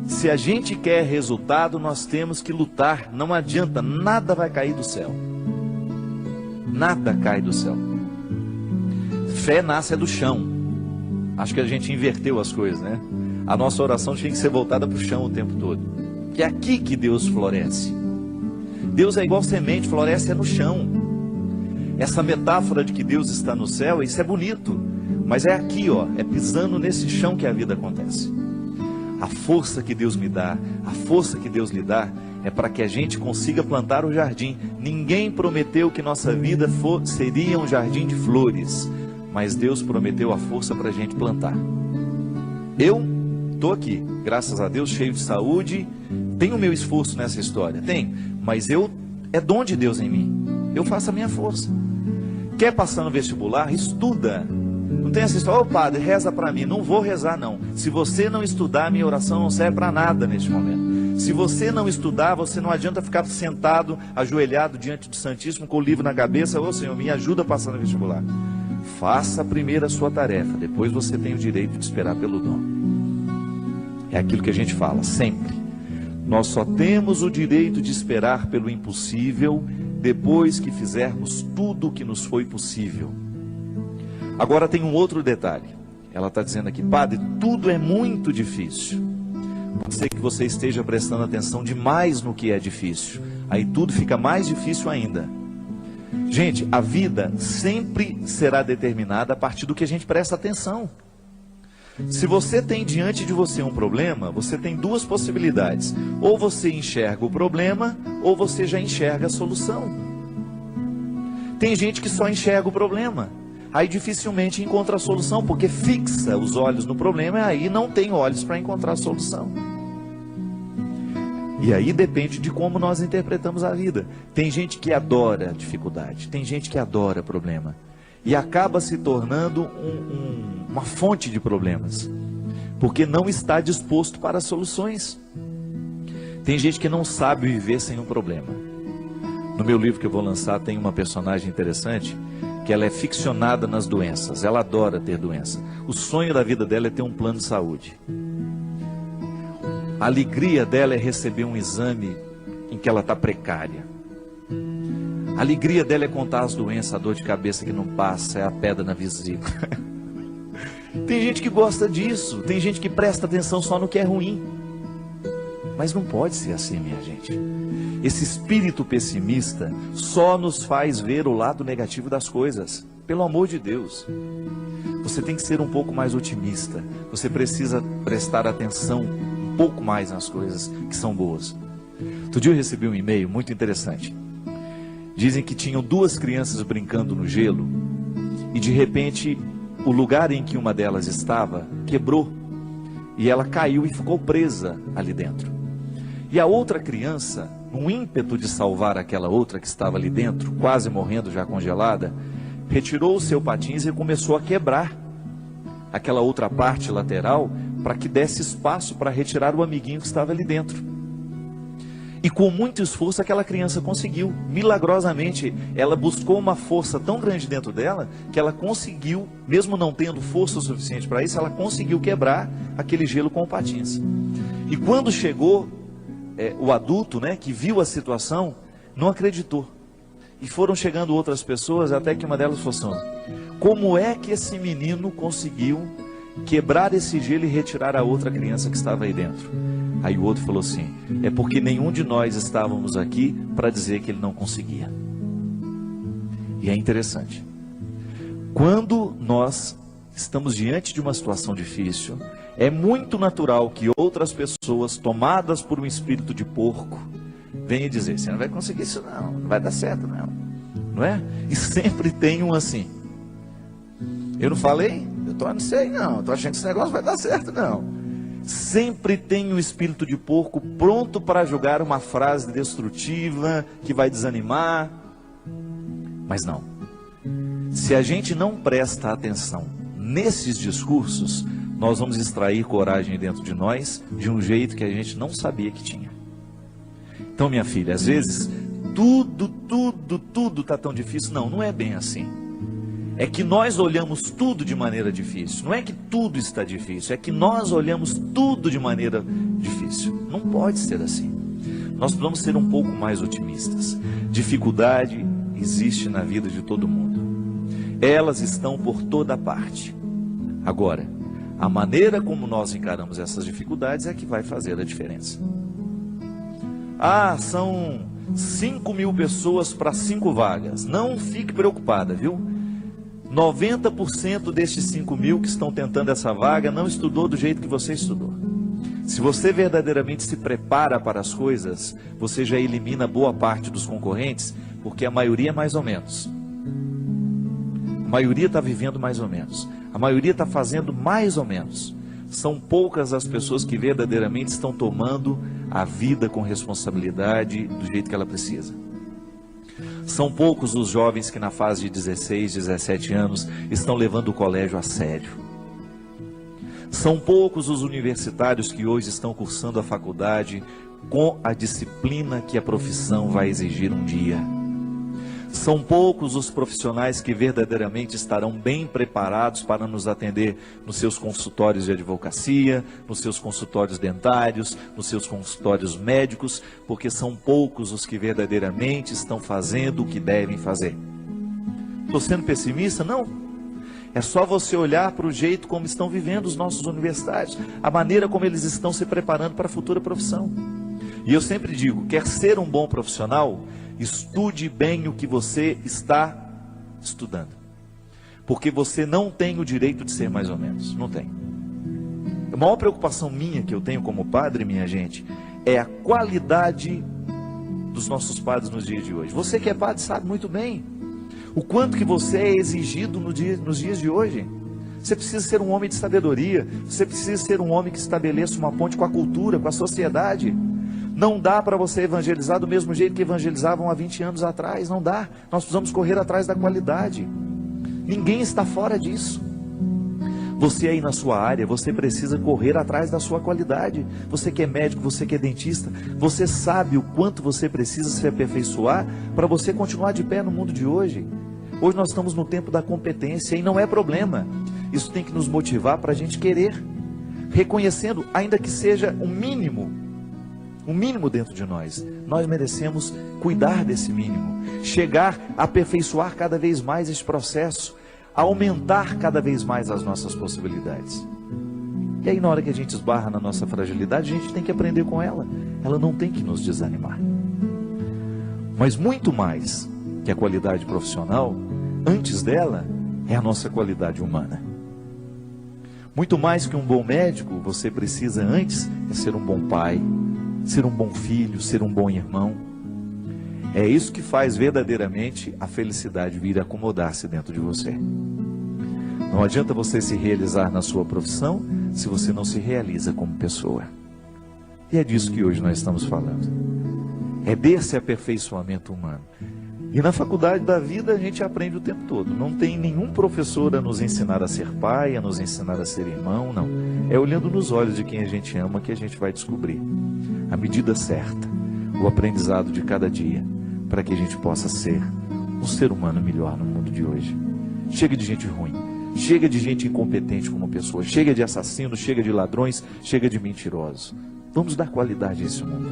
Se a gente quer resultado, nós temos que lutar. Não adianta, nada vai cair do céu. Nada cai do céu. Fé nasce do chão. Acho que a gente inverteu as coisas, né? A nossa oração tinha que ser voltada para o chão o tempo todo. Que é aqui que Deus floresce. Deus é igual semente, floresce no chão. Essa metáfora de que Deus está no céu, isso é bonito. Mas é aqui, ó, é pisando nesse chão que a vida acontece. A força que Deus me dá, a força que Deus lhe dá, é para que a gente consiga plantar o jardim. Ninguém prometeu que nossa vida seria um jardim de flores, mas Deus prometeu a força para a gente plantar. Eu estou aqui, graças a Deus, cheio de saúde, tenho o meu esforço nessa história, tem, mas é dom de Deus em mim, eu faço a minha força. Quer passar no vestibular? Estuda. Não tem essa história, ô padre, reza para mim. Não vou rezar não. Se você não estudar, minha oração não serve para nada neste momento. Se você não estudar, você não adianta ficar sentado, ajoelhado diante do Santíssimo, com o livro na cabeça. Ô Senhor, me ajuda a passar no vestibular. Faça primeiro a sua tarefa, depois você tem o direito de esperar pelo dom. É aquilo que a gente fala, sempre. Nós só temos o direito de esperar pelo impossível, depois que fizermos tudo o que nos foi possível. Agora tem um outro detalhe. Ela está dizendo aqui, padre, tudo é muito difícil. Pode ser que você esteja prestando atenção demais no que é difícil. Aí tudo fica mais difícil ainda. Gente, a vida sempre será determinada a partir do que a gente presta atenção. Se você tem diante de você um problema, você tem duas possibilidades. Ou você enxerga o problema, ou você já enxerga a solução. Tem gente que só enxerga o problema. Aí dificilmente encontra a solução, porque fixa os olhos no problema e aí não tem olhos para encontrar a solução. E aí depende de como nós interpretamos a vida. Tem gente que adora dificuldade, tem gente que adora problema. E acaba se tornando uma fonte de problemas, porque não está disposto para soluções. Tem gente que não sabe viver sem um problema. No meu livro que eu vou lançar tem uma personagem interessante, que ela é ficcionada nas doenças, ela adora ter doença. O sonho da vida dela é ter um plano de saúde. A alegria dela é receber um exame em que ela está precária. A alegria dela é contar as doenças, a dor de cabeça que não passa, é a pedra na vesícula. Tem gente que gosta disso, tem gente que presta atenção só no que é ruim. Mas não pode ser assim, minha gente. Esse espírito pessimista só nos faz ver o lado negativo das coisas. Pelo amor de Deus. Você tem que ser um pouco mais otimista. Você precisa prestar atenção um pouco mais nas coisas que são boas. Outro dia eu recebi um e-mail muito interessante. Dizem que tinham duas crianças brincando no gelo e de repente o lugar em que uma delas estava quebrou e ela caiu e ficou presa ali dentro. E a outra criança, num ímpeto de salvar aquela outra que estava ali dentro, quase morrendo já congelada, retirou o seu patins e começou a quebrar aquela outra parte lateral para que desse espaço para retirar o amiguinho que estava ali dentro. E com muito esforço aquela criança conseguiu, milagrosamente, ela buscou uma força tão grande dentro dela, que ela conseguiu, mesmo não tendo força o suficiente para isso, ela conseguiu quebrar aquele gelo com o patins. E quando chegou o adulto, né, que viu a situação, não acreditou. E foram chegando outras pessoas, até que uma delas falou assim, como é que esse menino conseguiu quebrar esse gelo e retirar a outra criança que estava aí dentro? Aí o outro falou assim, é porque nenhum de nós estávamos aqui para dizer que ele não conseguia. E é interessante. Quando nós estamos diante de uma situação difícil, é muito natural que outras pessoas, tomadas por um espírito de porco, venham dizer, você não vai conseguir isso não, não vai dar certo não. Não é? E sempre tem um assim, eu não falei? Não sei não, estou achando que esse negócio vai dar certo não. Sempre tem um espírito de porco pronto para jogar uma frase destrutiva, que vai desanimar. Mas não. Se a gente não presta atenção nesses discursos, nós vamos extrair coragem dentro de nós, de um jeito que a gente não sabia que tinha. Então, minha filha, às vezes, tudo está tão difícil. Não, não é bem assim. é que nós olhamos tudo de maneira difícil. Não é que tudo está difícil, é que nós olhamos tudo de maneira difícil. Não pode ser assim. Nós precisamos ser um pouco mais otimistas. Dificuldade existe na vida de todo mundo. Elas estão por toda parte. Agora, a maneira como nós encaramos essas dificuldades é que vai fazer a diferença. São 5.000 pessoas para 5 vagas. Não fique preocupada, viu? 90% destes 5.000 que estão tentando essa vaga não estudou do jeito que você estudou. Se você verdadeiramente se prepara para as coisas, você já elimina boa parte dos concorrentes, porque a maioria é mais ou menos. A maioria está vivendo mais ou menos. A maioria está fazendo mais ou menos. São poucas as pessoas que verdadeiramente estão tomando a vida com responsabilidade do jeito que ela precisa. São poucos os jovens que na fase de 16, 17 anos estão levando o colégio a sério. São poucos os universitários que hoje estão cursando a faculdade com a disciplina que a profissão vai exigir um dia. São poucos os profissionais que verdadeiramente estarão bem preparados para nos atender nos seus consultórios de advocacia, nos seus consultórios dentários, nos seus consultórios médicos, porque são poucos os que verdadeiramente estão fazendo o que devem fazer. Estou sendo pessimista? Não. É só você olhar para o jeito como estão vivendo os nossos universitários, a maneira como eles estão se preparando para a futura profissão. E eu sempre digo, quer ser um bom profissional, estude bem o que você está estudando. Porque você não tem o direito de ser mais ou menos, não tem. A maior preocupação minha que eu tenho como padre, minha gente, é a qualidade dos nossos padres nos dias de hoje. Você que é padre sabe muito bem o quanto que você é exigido nos dias de hoje. Você precisa ser um homem de sabedoria, você precisa ser um homem que estabeleça uma ponte com a cultura, com a sociedade. Não dá para você evangelizar do mesmo jeito que evangelizavam há 20 anos atrás, não dá. Nós precisamos correr atrás da qualidade. Ninguém está fora disso. Você aí na sua área, você precisa correr atrás da sua qualidade. Você que é médico, você que é dentista, você sabe o quanto você precisa se aperfeiçoar para você continuar de pé no mundo de hoje. Hoje nós estamos no tempo da competência e não é problema. Isso tem que nos motivar para a gente querer, reconhecendo, ainda que seja um mínimo dentro de nós. Nós merecemos cuidar desse mínimo, chegar a aperfeiçoar cada vez mais esse processo, aumentar cada vez mais as nossas possibilidades. E aí na hora que a gente esbarra na nossa fragilidade, a gente tem que aprender com ela. Ela não tem que nos desanimar. Mas muito mais que a qualidade profissional, antes dela é a nossa qualidade humana. Muito mais que um bom médico, você precisa antes é ser um bom pai, ser um bom filho, ser um bom irmão. É isso que faz verdadeiramente a felicidade vir acomodar-se dentro de você. Não adianta você se realizar na sua profissão se você não se realiza como pessoa. E é disso que hoje nós estamos falando. É desse aperfeiçoamento humano. E na faculdade da vida a gente aprende o tempo todo. Não tem nenhum professor a nos ensinar a ser pai, a nos ensinar a ser irmão, não. É olhando nos olhos de quem a gente ama que a gente vai descobrir a medida certa, o aprendizado de cada dia, para que a gente possa ser um ser humano melhor no mundo de hoje. Chega de gente ruim, chega de gente incompetente como pessoa, chega de assassinos, chega de ladrões, chega de mentirosos. Vamos dar qualidade a esse mundo,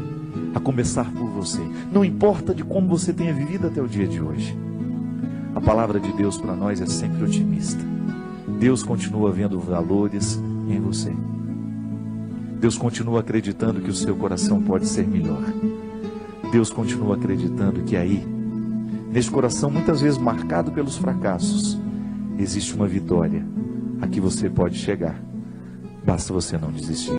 a começar por você. Não importa de como você tenha vivido até o dia de hoje. A palavra de Deus para nós é sempre otimista. Deus continua vendo valores em você. Deus continua acreditando que o seu coração pode ser melhor. Deus continua acreditando que aí, neste coração muitas vezes marcado pelos fracassos, existe uma vitória a que você pode chegar. Basta você não desistir.